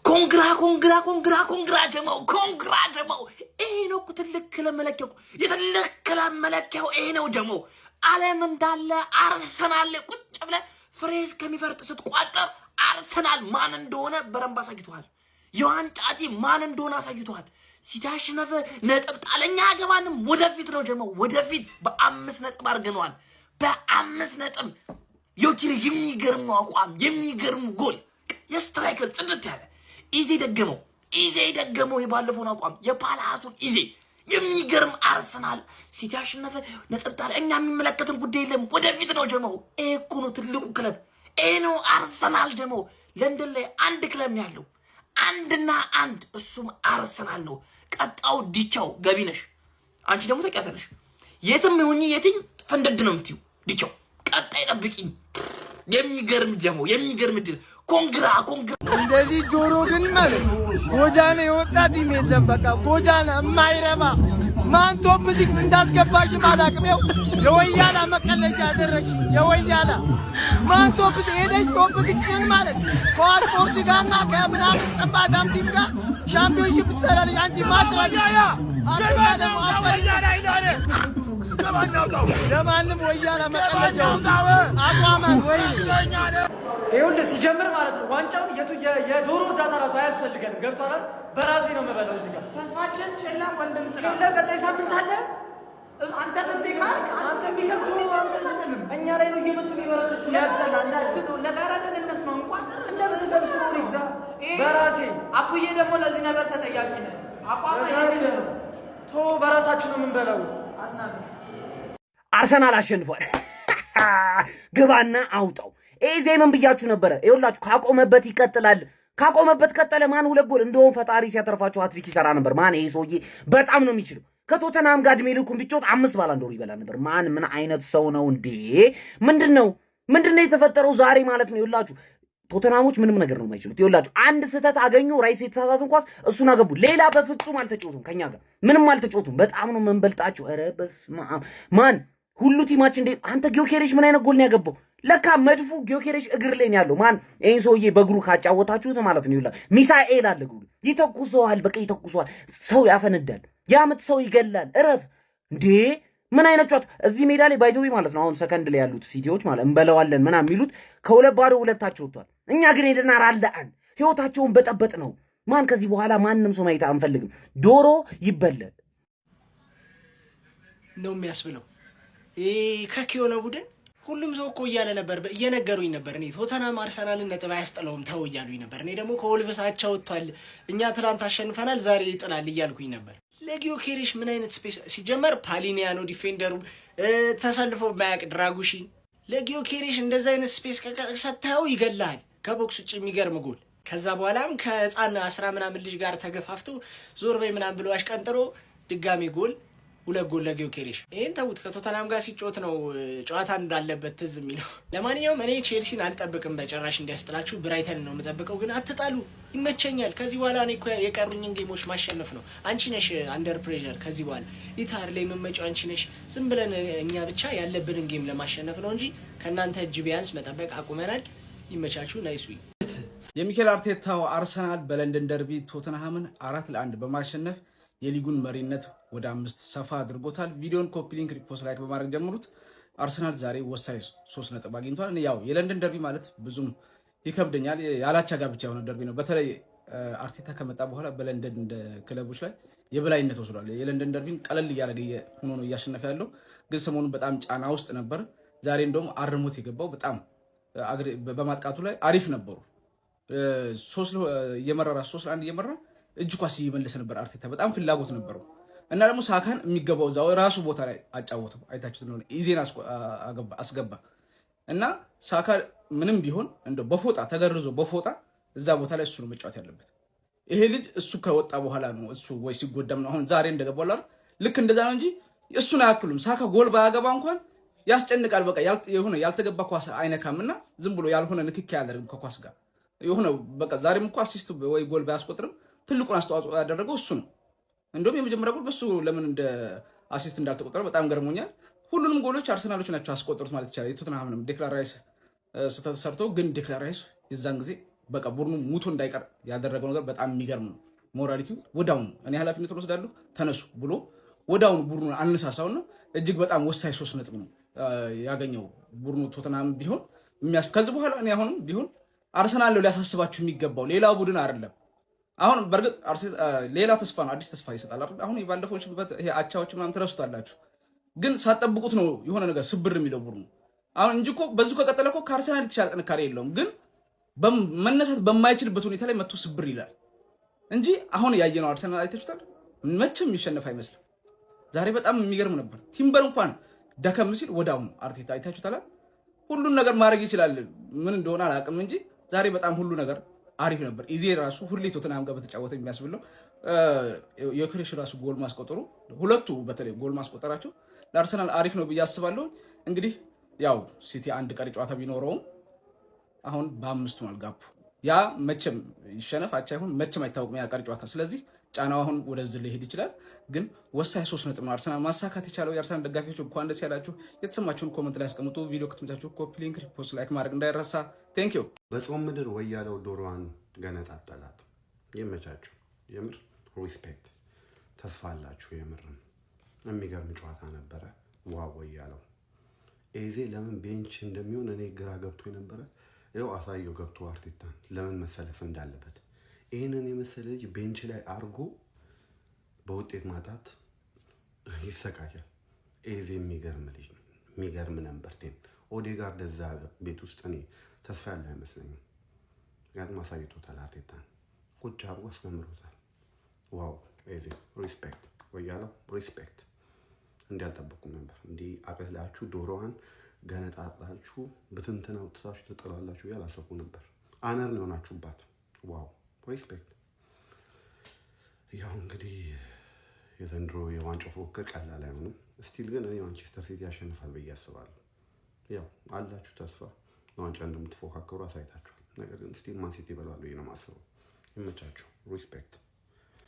ኮንግራ ጀማው ይሄ ነው ትልቅ ለመለከው የትልቅ ለመለከው ይሄ ነው ጀማው ዓለም እንዳለ አርሰናል ቁጭ ብለ ፍሬዝ ከሚፈርጥ ስትቋጠር አርሰናል ማን እንደሆነ በረምባ አሳይቷል። የዋንጫቲ ማን እንደሆነ አሳይቷል። ሲታሽነፈ ነጥብ ጣለኛ ያገባንም ወደፊት ነው ጀማው ወደፊት በ5 ነጥብ አርገኗል። በ5 ነጥብ ዮኪሬ የሚገርም አቋም የሚገርም ጎል የስትራይከር ጽድት ያለ ኢዜ ደገመው የባለፈውን አቋም የፓላሱን ኢዜ የሚገርም አርሰናል ሲቲ አሸነፈ ነጥብ ጣለ። እኛ የሚመለከትን ጉዳይ የለም ወደፊት ነው ጀማው። እኮ ነው ትልቁ ክለብ ነው አርሰናል ጀማው። ለንደን ላይ አንድ ክለብ ነው ያለው አንድና አንድ እሱም አርሰናል ነው። ቀጣው ዲቻው ገቢነሽ አንቺ ደግሞ ተቀያተለሽ የትም ይሁን የትኝ ፈንደድ ነው የምትዩ ዲቻው ቀጣይ ጠብቂኝ። የሚገርም ጀማው የሚገርም ድል ኮንግራ እንደዚህ ጆሮ ግን ማለት ጎዳና የወጣት የለም። በቃ ጎዳና የማይረባ ማን ቶፕ ሲክስ እንዳስገባሽ አላውቅም። ይኸው የወያላ መቀለጃ አደረግሽ። የወያላ ማን ቶፕ ሄደሽ ቶፕ ሲክስን ማለት ከስፖርት ጋርና ከምናምን ጠባዳም ቲም ጋር ሻምፒዮንሺፕ ትሰራለች። አንቺ ማጥራያ ለማንም ወያላ መቀለጃ አቋማን ወይ ይኸውልህ ሲጀምር ማለት ነው ዋንጫውን የዶሮ እርዳታ ራሱ አያስፈልገንም። ገብቶሃል? በራሴ ነው የምበላው። እዚህ ጋር ተስፋችን ጨላ ወንድም ትላለህ። ለቀጣይ ሳምንት አለ አንተ በዚህ ካልክ አንተ ቢከፍቱ አንተ እኛ ላይ ነው እየመጡ የሚበረቱት። ያስጠላል። ነው ለጋራ ደህንነት ነው እንኳን እንደ ቤተሰብ ነው ይዛ በራሴ አቡዬ ደግሞ ለዚህ ነገር ተጠያቂ ነህ። አቋም ነው ቶ በራሳችን ነው የምንበላው። አዝናለሁ። አርሰናል አሸንፏል። ግባና አውጣው። ዜምን ብያችሁ ነበረ። ይኸውላችሁ ካቆመበት ይቀጥላል። ካቆመበት ቀጠለ። ማን 2 ጎል እንደውም ፈጣሪ ሲያተርፋቸው ሃትሪክ ይሰራ ነበር። ማን ይሄ ሰውዬ በጣም ነው የሚችለው። ከቶተናም ጋር እድሜ ልኩን ቢጮት 5 ባላንዶር ይበላ ነበር። ማን ምን አይነት ሰው ነው እንዴ? ምንድነው የተፈጠረው ዛሬ ማለት ነው? ይኸውላችሁ ቶተናሞች ምንም ነገር ነው የማይችሉት። ይኸውላችሁ አንድ ስህተት አገኙ። ራይስ የተሳሳቱን ኳስ እሱን አገቡ። ሌላ በፍጹም አልተጫወቱም። ከኛ ጋር ምንም አልተጫወቱም። በጣም ነው መንበልጣቸው። ኧረ በስመ አብ ማን ሁሉ ቲማችን እንደ አንተ ጊዮኬሬሽ ምን አይነት ጎል ነው ያገባው? ለካ መድፉ ጊዮኬሬሽ እግር ላይ ነው ያለው። ማን ይሄን ሰውዬ በእግሩ ካጫወታችሁት ማለት ነው ይላል። ሚሳኤል አለ እግሩ ይተኩሰዋል። በቃ ይተኩሰዋል። ሰው ያፈነዳል። ያመት ሰው ይገላል። እረፍ እንዴ! ምን አይነት ጫት እዚህ ሜዳ ላይ ባይተዊ ማለት ነው። አሁን ሰከንድ ላይ ያሉት ሲቲዎች ማለት እንበለዋለን ምናምን የሚሉት ከ2-2 ወጥቷል። እኛ ግን ሄደና አራላን ህይወታቸውን በጠበጥ ነው። ማን ከዚህ በኋላ ማንንም ሰው ማየት አንፈልግም። ዶሮ ይበላል ነው የሚያስብለው። ከክ የሆነ ቡድን ሁሉም ሰው እኮ እያለ ነበር፣ እየነገሩኝ ነበር። እኔ ቶተናም አርሰናልን ነጥብ አያስጥለውም ተው እያሉኝ ነበር። እኔ ደግሞ ከወልቭስ አቻ ወጥቷል፣ እኛ ትናንት አሸንፈናል፣ ዛሬ ይጥላል እያልኩኝ ነበር። ለጊዮኬሬሽ ምን አይነት ስፔስ ሲጀመር ፓሊኒያኖ ዲፌንደሩ ተሰልፎ ማያቅ ድራጉሺን ለጊዮኬሬሽ እንደዛ አይነት ስፔስ ሰጥተው ይገላል። ከቦክስ ውጭ የሚገርም ጎል። ከዛ በኋላም ከህፃን 10 ምናምን ልጅ ጋር ተገፋፍቶ ዞር በይ ምናምን ብሎ አሽቀንጥሮ ድጋሚ ጎል 2 ጎል ለጊዮኬሬሽ። ይሄን ተውት። ከቶተናም ጋር ሲጮት ነው ጨዋታ እንዳለበት ትዝ የሚለው። ለማንኛውም እኔ ቼልሲን አልጠብቅም በጭራሽ እንዲያስጥላችሁ፣ ብራይተን ነው የምጠብቀው። ግን አትጣሉ፣ ይመቸኛል። ከዚህ በኋላ እኔ የቀሩኝን ጌሞች ማሸነፍ ነው። አንቺ ነሽ አንደር ፕሬሸር። ከዚህ በኋላ ኢታር ላይ የምመጪው አንቺ ነሽ። ዝም ብለን እኛ ብቻ ያለብንን ጌም ለማሸነፍ ነው እንጂ ከእናንተ እጅ ቢያንስ መጠበቅ አቁመናል። ይመቻችሁ። ናይስ ዊክ። የሚኬል አርቴታው አርሰናል በለንደን ደርቢ ቶተንሃምን 4-1 በማሸነፍ የሊጉን መሪነት ወደ 5 ሰፋ አድርጎታል። ቪዲዮን ኮፒ ሊንክ፣ ሪፖስት፣ ላይክ በማድረግ ጀምሩት። አርሰናል ዛሬ ወሳኝ 3 ነጥብ አግኝቷል። ያው የለንደን ደርቢ ማለት ብዙም ይከብደኛል፣ ያላቻ ጋብቻ የሆነ ደርቢ ነው። በተለይ አርቴታ ከመጣ በኋላ በለንደን እንደ ክለቦች ላይ የበላይነት ወስዷል። የለንደን ደርቢን ቀለል እያደረገ ሆኖ ነው እያሸነፈ ያለው። ግን ሰሞኑን በጣም ጫና ውስጥ ነበር። ዛሬ እንደውም አርሞት የገባው በጣም በማጥቃቱ ላይ አሪፍ ነበሩ። 3-1 እየመራ እጅ ኳስ እየመለሰ ነበር። አርቴታ በጣም ፍላጎት ነበረው እና ደግሞ ሳካን የሚገባው እዛው ራሱ ቦታ ላይ አጫወተው። አይታችሁት ነው። ኢዜን አስገባ እና ሳካ ምንም ቢሆን እንደው በፎጣ ተገርዞ በፎጣ እዛ ቦታ ላይ እሱ ነው መጫወት ያለበት። ይሄ ልጅ እሱ ከወጣ በኋላ ነው እሱ ወይ ሲጎዳም ነው። አሁን ዛሬ እንደገባው አይደል? ልክ እንደዛ ነው እንጂ እሱን አያክሉም። ሳካ ጎል ባያገባ እንኳን ያስጨንቃል። በቃ የሆነ ያልተገባ ኳስ አይነካምና ዝም ብሎ ያልሆነ ንክኪ ያደርግም ከኳስ ጋር የሆነ በቃ ዛሬም እንኳን አሲስት ወይ ጎል ባያስቆጥርም ትልቁን አስተዋጽኦ ያደረገው እሱ ነው። እንደውም የመጀመሪያ ጎል በሱ ለምን እንደ አሲስት እንዳልተቆጠረ በጣም ገርሞኛል። ሁሉንም ጎሎች አርሰናሎች ናቸው አስቆጠሩት ማለት ይቻላል። የቶተንሃምንም ዴክላን ራይስ ስተሰርቶ ግን ዴክላን ራይስ የዛን ጊዜ በቃ ቡድኑ ሙቶ እንዳይቀር ያደረገው ነገር በጣም የሚገርም ነው። ሞራሊቲው ወዳውን እኔ ኃላፊነቱን ወስዳለሁ ተነሱ ብሎ ወዳውን ቡድኑን አነሳሳውና እጅግ በጣም ወሳኝ 3 ነጥብ ነው ያገኘው ቡድኑ ቶተናም ቢሆን ከዚህ በኋላ እኔ አሁንም ቢሆን አርሰናል ነው ሊያሳስባችሁ የሚገባው ሌላ ቡድን አይደለም። አሁን በርግጥ ሌላ ተስፋ ነው አዲስ ተስፋ ይሰጣል አይደል? አሁን የባለፈው ይሄ አቻዎች ምናምን ትረሱታላችሁ፣ ግን ሳትጠብቁት ነው የሆነ ነገር ስብር የሚለው ቡድኑ አሁን እንጂ እኮ በዚሁ ከቀጠለ እኮ ከአርሰናል የተሻለ ጥንካሬ የለውም። ግን መነሳት በማይችልበት ሁኔታ ላይ መጥቶ ስብር ይላል እንጂ አሁን ያየነው አርሰናል አይታችሁታል፣ መቼም የሚሸነፍ አይመስልም። ዛሬ በጣም የሚገርም ነበር። ቲምበር እንኳን ደከም ሲል ወዳው አርቴታ አይታችሁታል። ሁሉን ነገር ማድረግ ይችላል፣ ምን እንደሆነ አላውቅም እንጂ ዛሬ በጣም ሁሉ ነገር አሪፍ ነበር። ኢዜ ራሱ ሁሌ ቶተንሃም ጋር በተጫወተ የሚያስብለው የክሬሽ ራሱ ጎል ማስቆጠሩ ሁለቱ በተለይ ጎል ማስቆጠራቸው ለአርሰናል አሪፍ ነው ብዬ አስባለሁ። እንግዲህ ያው ሲቲ አንድ ቀሪ ጨዋታ ቢኖረውም አሁን በ5 ነው ጋፑ። ያ መቼም ይሸነፍ አቻ ይሁን መቼም አይታወቅም ያ ቀሪ ጨዋታ። ስለዚህ ጫናው አሁን ወደዚህ ሊሄድ ይችላል። ግን ወሳኝ 3 ነጥብ ነው አርሰናል ማሳካት የቻለው። የአርሰናል ደጋፊዎች እንኳን ደስ ያላችሁ። የተሰማችሁን ኮሜንት ላይ አስቀምጡ። ቪዲዮ ከተመቻችሁ ኮፒ ሊንክ፣ ሪፖስት፣ ላይክ ማድረግ እንዳይረሳ። ቴንክ ዩ። በጾም ምድር ወያለው ዶሮዋን ገነጣጠላት። ይመቻችሁ። የምር ሪስፔክት። ተስፋ አላችሁ። የምርም የሚገርም ጨዋታ ነበረ። ዋው ወያለው ኤዜ ለምን ቤንች እንደሚሆን እኔ ግራ ገብቶ ነበረ። ይኸው አሳየው ገብቶ አርቴታን ለምን መሰለፍ እንዳለበት። ይህንን የመሰለ ልጅ ቤንች ላይ አርጎ በውጤት ማጣት ይሰቃያል። ኤዜ የሚገርም ልጅ ነው። የሚገርም ነበር። ኦዴጋርድ እዛ ቤት ውስጥ እኔ ተስፋ ያለ አይመስለኝም። ምክንያቱም አሳይቶታል። አርቴታን ቁጭ አርጎ አስገምሮታል። ዋው ኤዜ ሪስፔክት። ወያለው ሪስፔክት። እንዲህ አልጠበኩም ነበር። እንዲህ አቅልላችሁ ዶሮዋን ገነጣጣችሁ ብትንትን አውጥታችሁ ትጥላላችሁ ያላሰብኩ ነበር። አነር ነው የሆናችሁባት። ዋው ሪስፔክት። ያው እንግዲህ የዘንድሮ የዋንጫው ፉክክር ቀላል አይሆንም። ስቲል ግን እኔ ማንቸስተር ሲቲ ያሸንፋል ብዬ አስባለሁ። ያው አላችሁ ተስፋ ለዋንጫ እንደምትፎካከሩ አሳይታችኋል። ነገር ግን ስቲል ማን ሲቲ ይበላል ብዬ ነው የማስበው። ይመቻችሁ። ሪስፔክት